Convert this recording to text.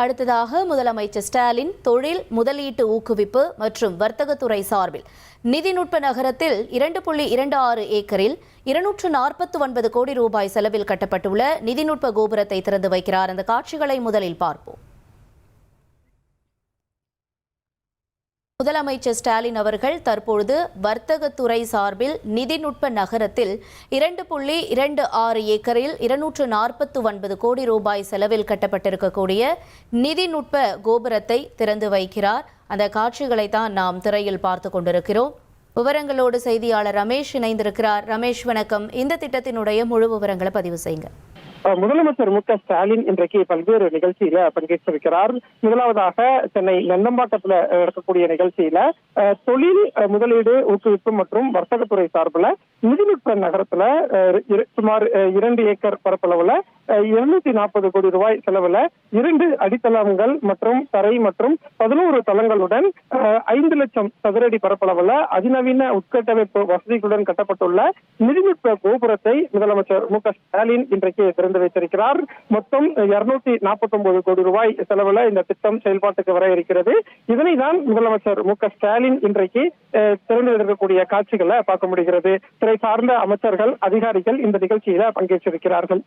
அடுத்ததாக முதலமைச்சர் ஸ்டாலின் தொழில் முதலீட்டு ஊக்குவிப்பு மற்றும் வர்த்தகத்துறை சார்பில் நிதிநுட்ப நகரத்தில் 2.26 ஏக்கரில் 249 கோடி ரூபாய் செலவில் கட்டப்பட்டுள்ள நிதிநுட்ப கோபுரத்தை திறந்து வைக்கிறார். அந்த காட்சிகளை முதலில் பார்ப்போம். முதலமைச்சர் ஸ்டாலின் அவர்கள் தற்பொழுது வர்த்தகத்துறை சார்பில் நிதிநுட்ப நகரத்தில் 2.26 ஏக்கரில் 249 கோடி ரூபாய் செலவில் கட்டப்பட்டிருக்கக்கூடிய நிதிநுட்ப கோபுரத்தை திறந்து வைக்கிறார். அந்த காட்சிகளை தான் நாம் திரையில் பார்த்து கொண்டிருக்கிறோம். விவரங்களோடு செய்தியாளர் ரமேஷ் இணைந்திருக்கிறார். ரமேஷ் வணக்கம். இந்த திட்டத்தினுடைய முழு விவரங்களை பதிவு செய்யுங்க. முதலமைச்சர் மு.க.ஸ்டாலின் இன்றைக்கு பல்வேறு நிகழ்ச்சியில பங்கேற்றிருக்கிறார். முதலாவதாக சென்னை நந்தம்பாக்கத்தில் நடக்கக்கூடிய நிகழ்ச்சியில தொழில் முதலீடு ஊக்குவிப்பு மற்றும் வர்த்தகத்துறை சார்பில் நிதிநுட்ப நகரத்துல சுமார் 2 ஏக்கர் பரப்பளவுல 240 கோடி ரூபாய் செலவுல 2 அடித்தளங்கள் மற்றும் தரை மற்றும் 11 தளங்களுடன் 5 லட்சம் சதுரடி பரப்பளவுல அதிநவீன உட்கட்டமைப்பு வசதிகளுடன் கட்டப்பட்டுள்ள நிதிநுட்ப கோபுரத்தை முதலமைச்சர் மு.க.ஸ்டாலின் இன்றைக்கு திறந்து வைத்திருக்கிறார். மொத்தம் 249 கோடி ரூபாய் செலவுல இந்த திட்டம் செயல்பாட்டுக்கு வர இருக்கிறது. இதனை தான் முதலமைச்சர் மு.க.ஸ்டாலின் இன்றைக்கு திறந்து வைக்கக்கூடிய காட்சிகளை பார்க்க முடிகிறது. துறை சார்ந்த அமைச்சர்கள் அதிகாரிகள் இந்த நிகழ்ச்சியில பங்கேற்றிருக்கிறார்கள்.